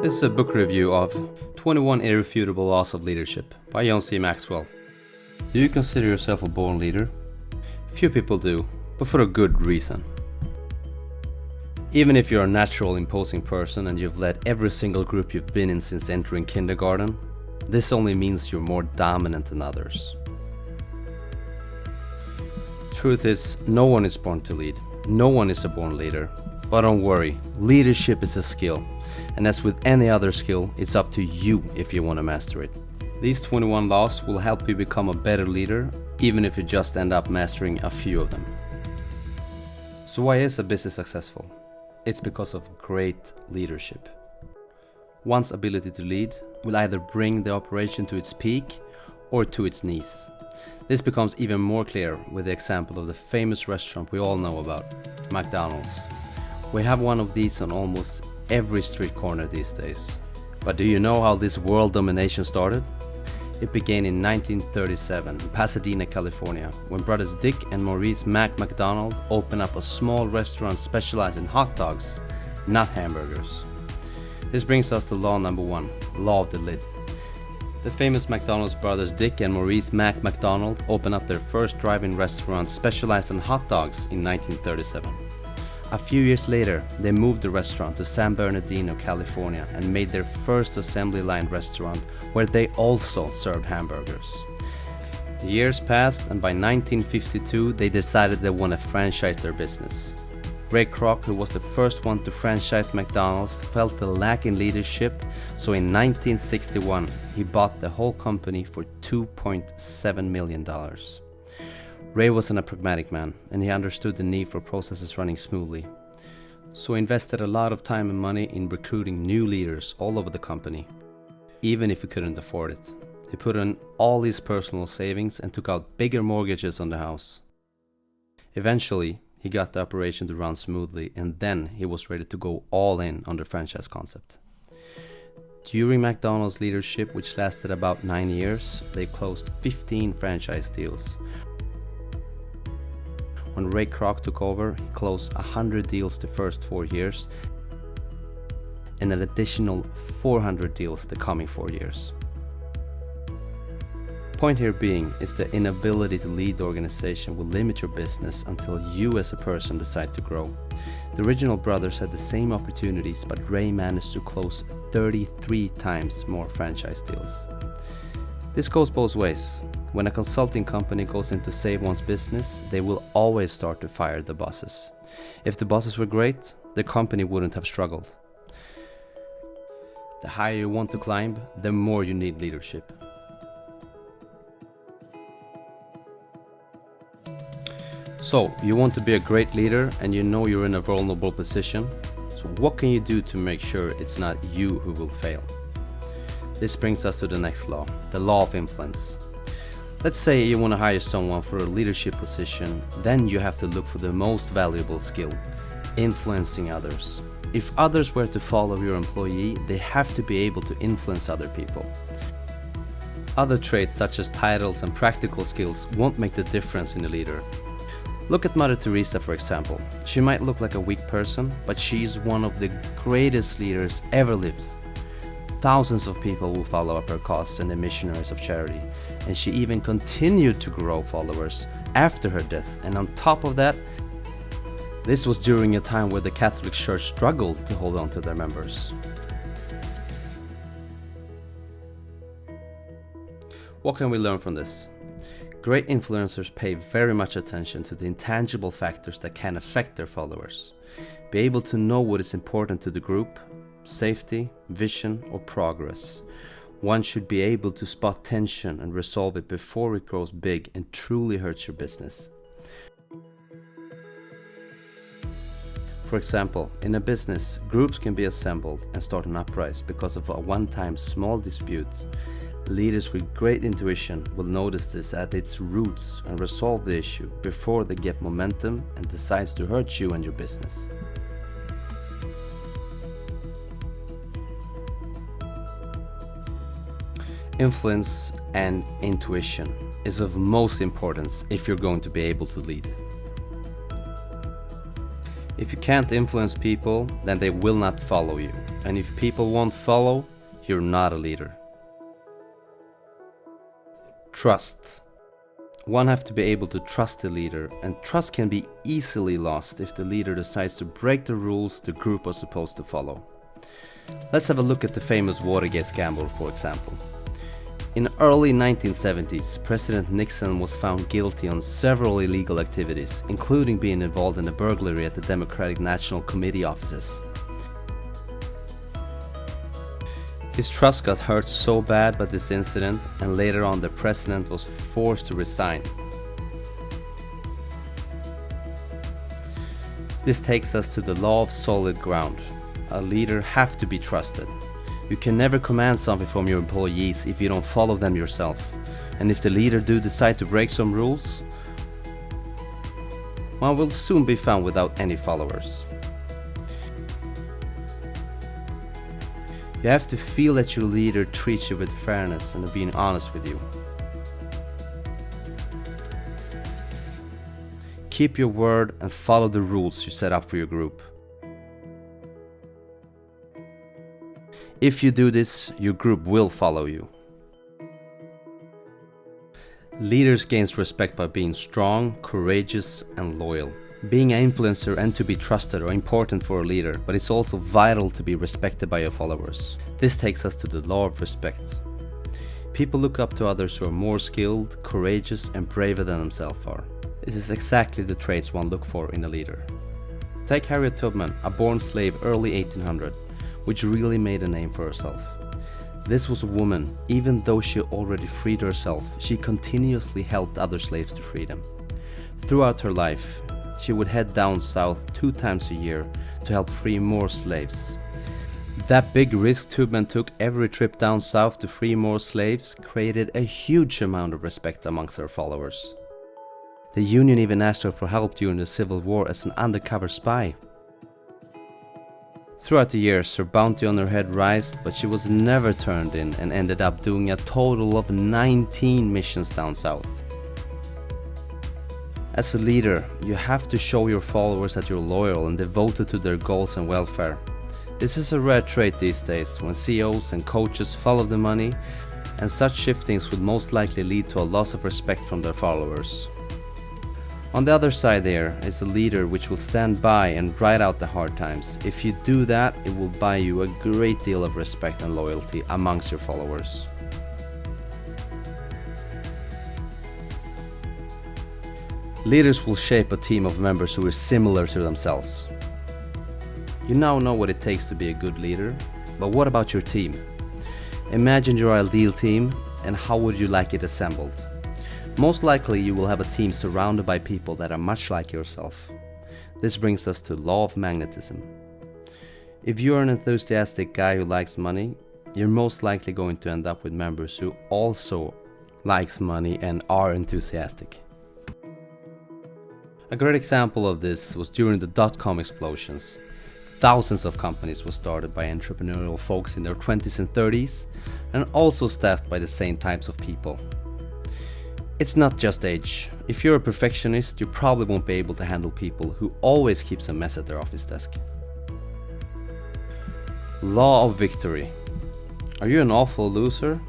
This is a book review of 21 Irrefutable Laws of Leadership by Maxwell. Do you consider yourself a born leader? Few people do, but for a good reason. Even if you're a natural imposing person and you've led every single group you've been in since entering kindergarten, this only means you're more dominant than others. Truth is, no one is born to lead. No one is a born leader. But don't worry, leadership is a skill. And as with any other skill, it's up to you if you want to master it. These 21 laws will help you become a better leader, even if you just end up mastering a few of them. So why is a business successful? It's because of great leadership. One's ability to lead will either bring the operation to its peak or to its knees. This becomes even more clear with the example of the famous restaurant we all know about, McDonald's. We have one of these on almost every street corner these days. But do you know how this world domination started? It began in 1937 in Pasadena, California, when brothers Dick and Maurice McDonald opened up a small restaurant specialized in hot dogs, not hamburgers. This brings us to law number 1, law of the lid. The famous McDonald's brothers Dick and Maurice McDonald opened up their first drive-in restaurant specialized in hot dogs in 1937. A few years later, they moved the restaurant to San Bernardino, California, and made their first assembly line restaurant where they also served hamburgers. The years passed, and by 1952 they decided they wanted to franchise their business. Ray Kroc, who was the first one to franchise McDonald's, felt the lack in leadership, so in 1961 he bought the whole company for $2.7 million. Ray wasn't a pragmatic man, and he understood the need for processes running smoothly. So he invested a lot of time and money in recruiting new leaders all over the company, even if he couldn't afford it. He put in all his personal savings and took out bigger mortgages on the house. Eventually, he got the operation to run smoothly, and then he was ready to go all in on the franchise concept. During McDonald's leadership, which lasted about 9 years, they closed 15 franchise deals. When Ray Kroc took over, he closed 100 deals the first 4 years and an additional 400 deals the coming 4 years. Point here being is the inability to lead the organization will limit your business until you as a person decide to grow. The original brothers had the same opportunities, but Ray managed to close 33 times more franchise deals. This goes both ways. When a consulting company goes in to save one's business, they will always start to fire the bosses. If the bosses were great, the company wouldn't have struggled. The higher you want to climb, the more you need leadership. So, you want to be a great leader and you know you're in a vulnerable position. So what can you do to make sure it's not you who will fail? This brings us to the next law, the law of influence. Let's say you want to hire someone for a leadership position, then you have to look for the most valuable skill, influencing others. If others were to follow your employee, they have to be able to influence other people. Other traits such as titles and practical skills won't make the difference in a leader. Look at Mother Teresa, for example. She might look like a weak person, but she's one of the greatest leaders ever lived. Thousands of people will follow up her cause and the missionaries of charity, and she even continued to grow followers after her death. And on top of that, this was during a time where the Catholic Church struggled to hold on to their members. What can we learn from this? Great influencers pay very much attention to the intangible factors that can affect their followers. Be able to know what is important to the group, safety, vision, or progress. One should be able to spot tension and resolve it before it grows big and truly hurts your business. For example, in a business, groups can be assembled and start an uprising because of a one-time small dispute. Leaders with great intuition will notice this at its roots and resolve the issue before they get momentum and decides to hurt you and your business. Influence and intuition is of most importance if you're going to be able to lead. If you can't influence people, then they will not follow you. And if people won't follow, you're not a leader. Trust. One have to be able to trust the leader, and trust can be easily lost if the leader decides to break the rules the group are supposed to follow. Let's have a look at the famous Watergate scandal, for example. In early 1970s, President Nixon was found guilty on several illegal activities, including being involved in a burglary at the Democratic National Committee offices. His trust got hurt so bad by this incident, and later on the president was forced to resign. This takes us to the law of solid ground. A leader has to be trusted. You can never command something from your employees if you don't follow them yourself. And if the leader do decide to break some rules, one will soon be found without any followers. You have to feel that your leader treats you with fairness and being honest with you. Keep your word and follow the rules you set up for your group. If you do this, your group will follow you. Leaders gain respect by being strong, courageous, and loyal. Being an influencer and to be trusted are important for a leader, but it's also vital to be respected by your followers. This takes us to the law of respect. People look up to others who are more skilled, courageous, and braver than themselves are. This is exactly the traits one look for in a leader. Take Harriet Tubman, a born slave early 1800, which really made a name for herself. This was a woman, even though she already freed herself, she continuously helped other slaves to freedom. Throughout her life, she would head down south 2 times a year to help free more slaves. That big risk Tubman took every trip down south to free more slaves created a huge amount of respect amongst her followers. The Union even asked her for help during the Civil War as an undercover spy. Throughout the years, her bounty on her head rose, but she was never turned in and ended up doing a total of 19 missions down south. As a leader, you have to show your followers that you're loyal and devoted to their goals and welfare. This is a rare trait these days when CEOs and coaches follow the money, and such shiftings would most likely lead to a loss of respect from their followers. On the other side there is a leader which will stand by and ride out the hard times. If you do that, it will buy you a great deal of respect and loyalty amongst your followers. Leaders will shape a team of members who are similar to themselves. You now know what it takes to be a good leader, but what about your team? Imagine your ideal team, and how would you like it assembled? Most likely you will have a team surrounded by people that are much like yourself. This brings us to law of magnetism. If you're an enthusiastic guy who likes money, you're most likely going to end up with members who also likes money and are enthusiastic. A great example of this was during the dot-com explosions. Thousands of companies were started by entrepreneurial folks in their 20s and 30s, and also staffed by the same types of people. It's not just age. If you're a perfectionist, you probably won't be able to handle people who always keeps a mess at their office desk. Law of victory. Are you an awful loser?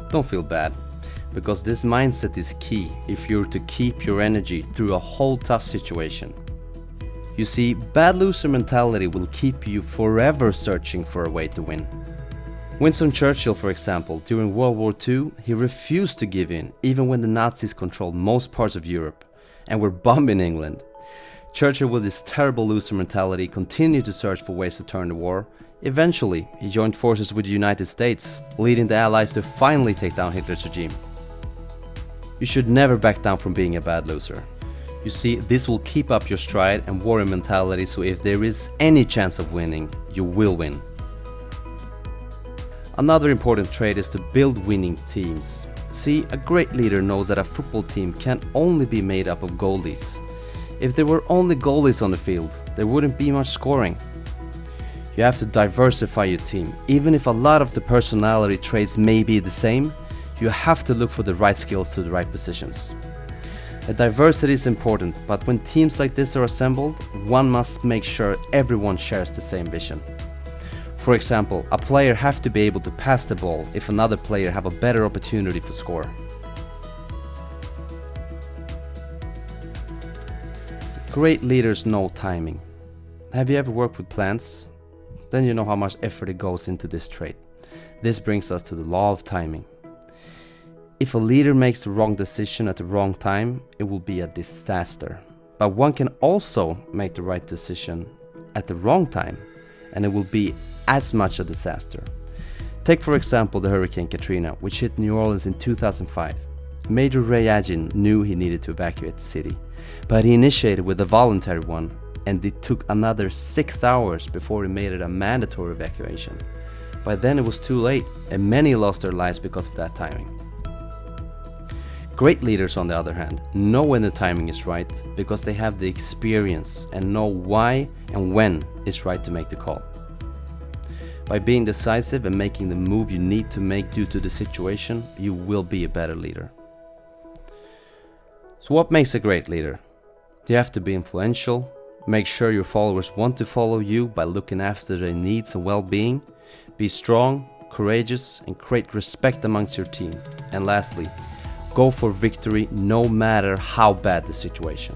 Don't feel bad, because this mindset is key if you're to keep your energy through a whole tough situation. You see, bad loser mentality will keep you forever searching for a way to win. Winston Churchill, for example, during World War II, he refused to give in even when the Nazis controlled most parts of Europe and were bombing England. Churchill, with his terrible loser mentality, continued to search for ways to turn the war. Eventually, he joined forces with the United States, leading the Allies to finally take down Hitler's regime. You should never back down from being a bad loser. You see, this will keep up your stride and warrior mentality, so if there is any chance of winning, you will win. Another important trait is to build winning teams. See, a great leader knows that a football team can only be made up of goalies. If there were only goalies on the field, there wouldn't be much scoring. You have to diversify your team. Even if a lot of the personality traits may be the same, you have to look for the right skills to the right positions. A diversity is important, but when teams like this are assembled, one must make sure everyone shares the same vision. For example, a player have to be able to pass the ball if another player have a better opportunity for score. Great leaders know timing. Have you ever worked with plants? Then you know how much effort it goes into this trait. This brings us to the law of timing. If a leader makes the wrong decision at the wrong time, it will be a disaster. But one can also make the right decision at the wrong time, and it will be as much a disaster. Take for example the Hurricane Katrina, which hit New Orleans in 2005. Major Ray Agin knew he needed to evacuate the city, but he initiated with a voluntary one, and it took another 6 hours before he made it a mandatory evacuation. By then it was too late, and many lost their lives because of that timing. Great leaders, on the other hand, know when the timing is right because they have the experience and know why and when it's right to make the call. By being decisive and making the move you need to make due to the situation, you will be a better leader. So what makes a great leader? You have to be influential, make sure your followers want to follow you by looking after their needs and well-being, be strong, courageous, and create respect amongst your team. And lastly, go for victory no matter how bad the situation.